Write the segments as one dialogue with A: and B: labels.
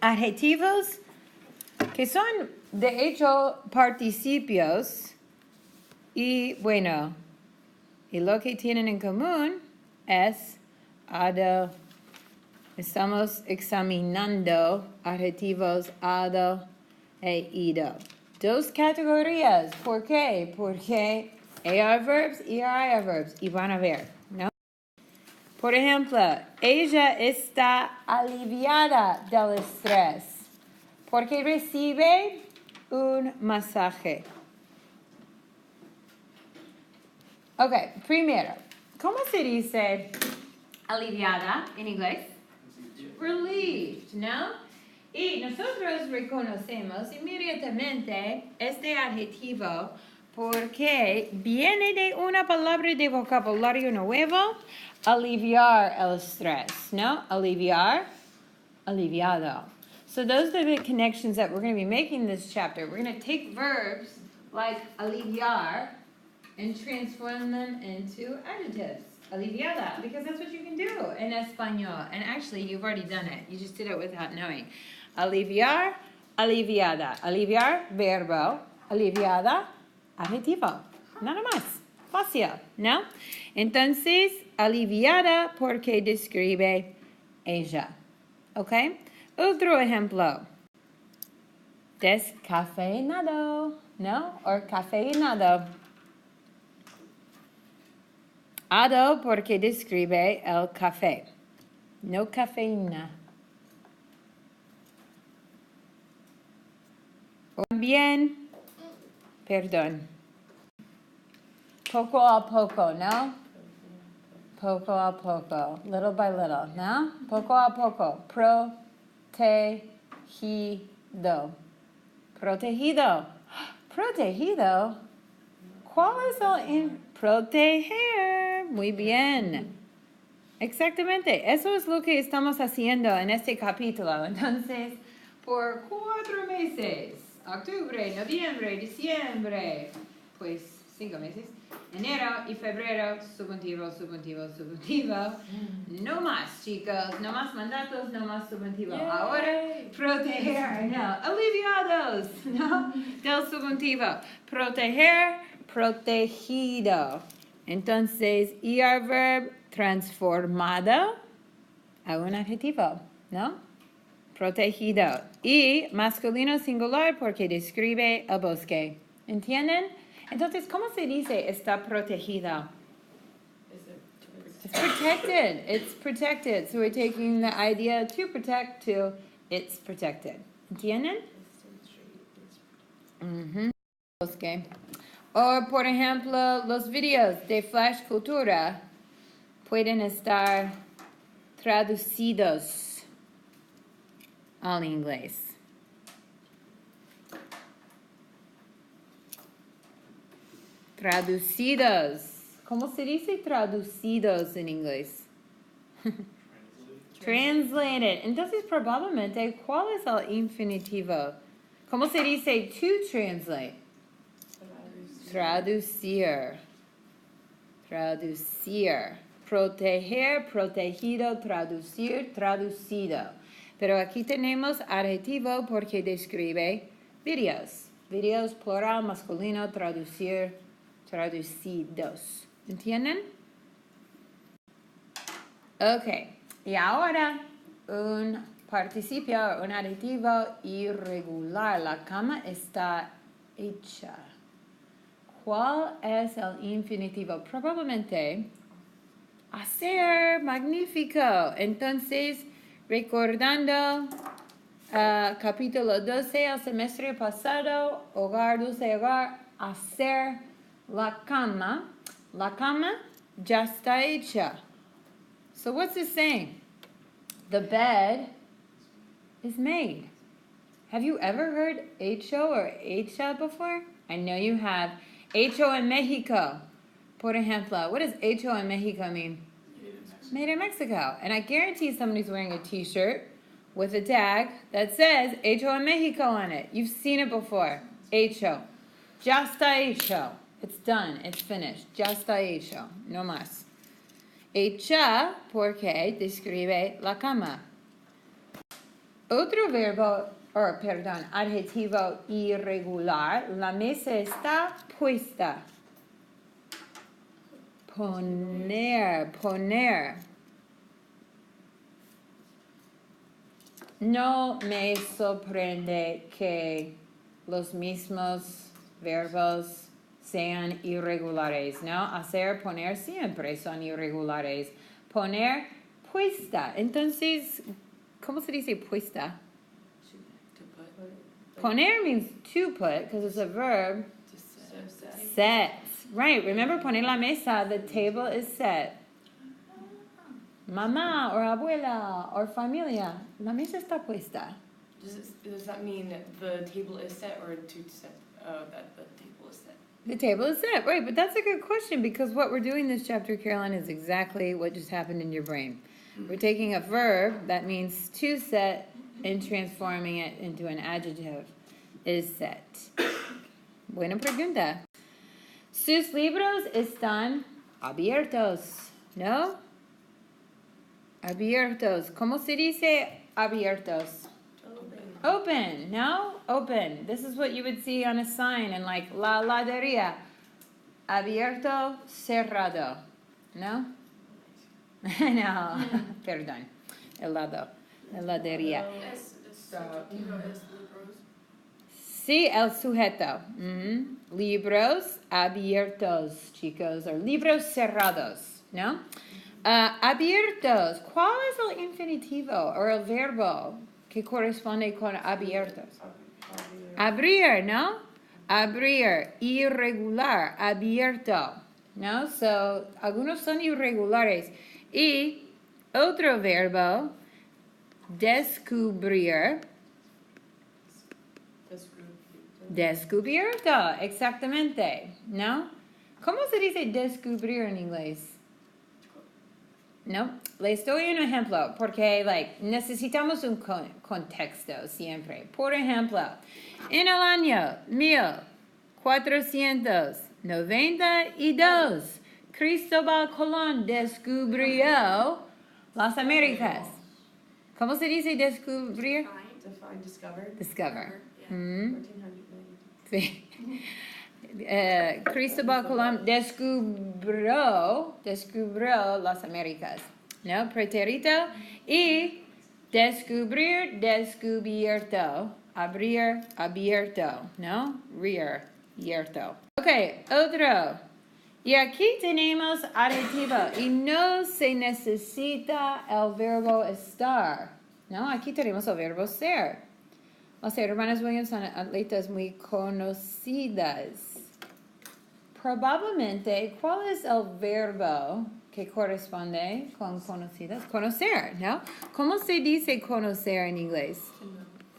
A: adjetivos que son de hecho participios y bueno, y lo que tienen en común es estamos examinando adjetivos ado e ido. Dos categorías. ¿Por qué? Porque AR verbs y IR verbs. Y van a ver, ¿no? Por ejemplo, ella está aliviada del estrés porque recibe un masaje. Ok, primero, ¿cómo se dice aliviada en inglés? Relieved, ¿no? Y nosotros reconocemos inmediatamente este adjetivo porque viene de una palabra de vocabulario nuevo, aliviar el estrés, ¿no? Aliviar, aliviado. So those are the connections that we're going to be making in this chapter. We're going to take verbs like aliviar and transform them into adjectives. Aliviada, because that's what you can do in Espanol. And actually, you've already done it. You just did it without knowing. Aliviar, aliviada. Aliviar, verbo. Aliviada, adjetivo. Nada más. Fácil, ¿no? Entonces, aliviada porque describe ella. ¿Ok? Otro ejemplo. Descafeinado, ¿no? O cafeinado. Ado porque describe el café. No cafeína. También, perdón. Poco a poco, ¿no? Poco a poco. Little by little, ¿no? Poco a poco. Protegido. Protegido. Protegido. ¿Cuál es el proteger? Muy bien. Exactamente. Eso es lo que estamos haciendo en este capítulo. Entonces, por 4 meses, octubre, noviembre, diciembre, pues 5 meses, enero y febrero, subjuntivo, subjuntivo, subjuntivo. No más, chicos. No más mandatos, no más subjuntivo. Yay. Ahora, proteger, no. Aliviados, ¿no? Del subjuntivo. Proteger, protegido. Entonces, ER verb transformado a un adjetivo, ¿no? Protegido. Y masculino singular porque describe el bosque. ¿Entienden? Entonces, ¿cómo se dice está protegido? It's protected. It's protected. So we're taking the idea to protect to it's protected. ¿Entienden? Bosque. O, por ejemplo, los videos de Flash Cultura pueden estar traducidos al inglés. Traducidos. ¿Cómo se dice traducidos en inglés? Translated. Entonces, probablemente, ¿cuál es el infinitivo? ¿Cómo se dice to translate? Traducir. Traducir. Proteger, protegido, traducir, traducido. Pero aquí tenemos adjetivo porque describe videos. Videos plural, masculino, traducir, traducidos. ¿Entienden? Ok. Y ahora un participio, un adjetivo irregular. La cama está hecha. ¿Cuál es el infinitivo? Probablemente hacer, magnífico. Entonces, recordando capítulo 12, el semestre pasado, hogar, dulce hogar, hacer la cama. La cama ya está hecha. So what's it saying? The bed is made. Have you ever heard hecho or hecha before? I know you have. Hecho en Mexico. Por ejemplo, what does hecho en Mexico mean? Made in Mexico. And I guarantee somebody's wearing a t-shirt with a tag that says hecho en Mexico on it. You've seen it before. Hecho. Ya está hecho. It's done. It's finished. Ya está hecho. No más. Hecha porque describe la cama. Otro verbo, adjetivo irregular. La mesa está puesta. Poner. No me sorprende que los mismos verbos sean irregulares, ¿no? Hacer, poner siempre son irregulares. Poner, puesta. Entonces, ¿cómo se dice puesta? Poner means to put, because it's a verb. Set. Right, remember, poner la mesa, the table is set. Mamá, or abuela, or familia, la mesa está puesta.
B: Does that mean the table is set or to set that the table is set?
A: The table is set, right, but that's a good question because what we're doing this chapter, Caroline, is exactly what just happened in your brain. We're taking a verb that means to set and transforming it into an adjective. Is set. Buena pregunta. Sus libros están abiertos, ¿no? Abiertos. ¿Cómo se dice abiertos? Open, no? Open. This is what you would see on a sign in like la heladería. Abierto, cerrado. No? No. Perdón. Helado. Heladería. Sí, el sujeto. Libros abiertos, chicos. O libros cerrados, ¿no? Abiertos. ¿Cuál es el infinitivo o el verbo que corresponde con abiertos? Abrir, ¿no? Abrir. Irregular. Abierto. ¿No? So, algunos son irregulares. Y otro verbo, descubrir. Descubierto, exactamente, ¿no? ¿Cómo se dice descubrir en inglés? No, les doy un ejemplo porque necesitamos un contexto siempre. Por ejemplo, en el año 1492, Cristóbal Colón descubrió las Américas. ¿Cómo se dice descubrir?
B: Define,
A: Discover.
B: Yeah.
A: Sí. Cristóbal Colón descubrió las Américas, ¿no? Pretérito. Y descubrir, descubierto. Abrir, abierto, ¿no? Rear, abierto. Ok, otro. Y aquí tenemos adjetivo. Y no se necesita el verbo estar, ¿no? Aquí tenemos el verbo ser. Las hermanas Williams son atletas muy conocidas. Probablemente, ¿cuál es el verbo que corresponde con conocidas? Conocer, ¿no? ¿Cómo se dice conocer en inglés?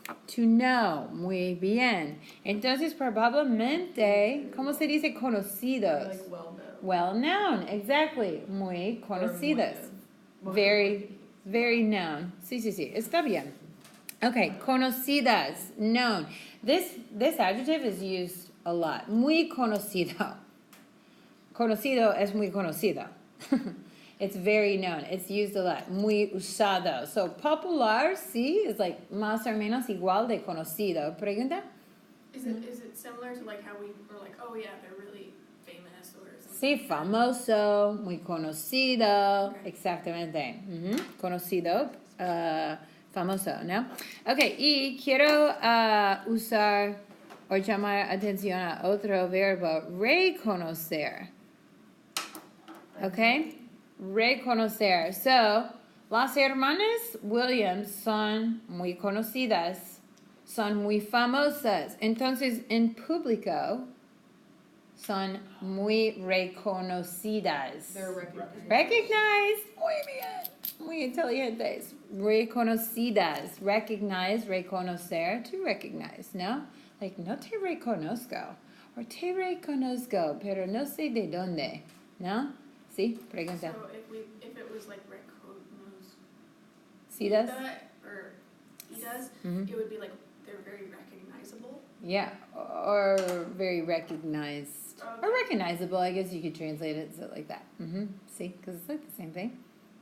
A: To know. Muy bien. Entonces, probablemente, ¿cómo se dice conocidos?
B: Like well known.
A: Well known, exactly. Muy conocidas. Very, very known. Sí, está bien. Okay, conocidas, known. This adjective is used a lot. Muy conocido. Conocido es muy conocido. It's very known. It's used a lot. Muy usado. So popular, sí, is like más o menos igual de conocido. Pregunta?
C: Is it similar to like how we were like, oh yeah, they're really famous or something?
A: Sí, famoso, muy conocido.
C: Okay.
A: Exactamente. Conocido. Famoso, ¿no? Ok, y quiero usar o llamar atención a otro verbo, reconocer. Ok, reconocer. So, las hermanas Williams son muy conocidas, son muy famosas. Entonces, en público, son muy reconocidas.
B: They're recognized.
A: Recognized. Muy bien. Muy inteligentes. Reconocidas. Recognize, reconocer, to recognize, ¿no? Like, no te reconozco. Or te reconozco, pero no sé de dónde. ¿No? Sí, pregunta.
C: So if it was like
A: ¿Cidas?
C: or idas,
A: Mhm.
C: it would be like they're very recognizable.
A: Yeah, or very recognized.
C: Okay.
A: Or recognizable, I guess you could translate it like that. See, because it's like the same thing.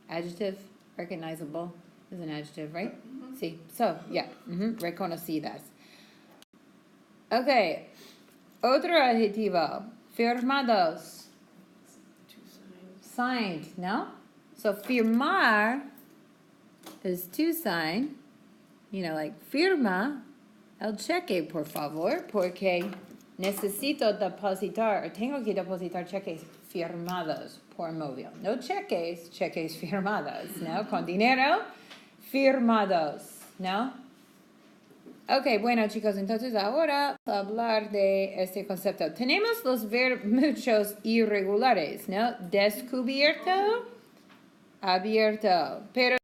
A: Adjective, recognizable is an adjective, right? Sí, so, yeah, reconocidas. Okay, otro adjetivo, firmados,
B: To sign.
A: signed, no? So firmar is to sign, you know, like firma el cheque, por favor, porque necesito depositar, o tengo que depositar cheques firmados por móvil. No cheques, cheques firmados, ¿no? Con dinero, firmados, ¿no? Ok, bueno chicos, entonces ahora hablar de este concepto. Tenemos los muchos irregulares, ¿no? Descubierto, abierto, pero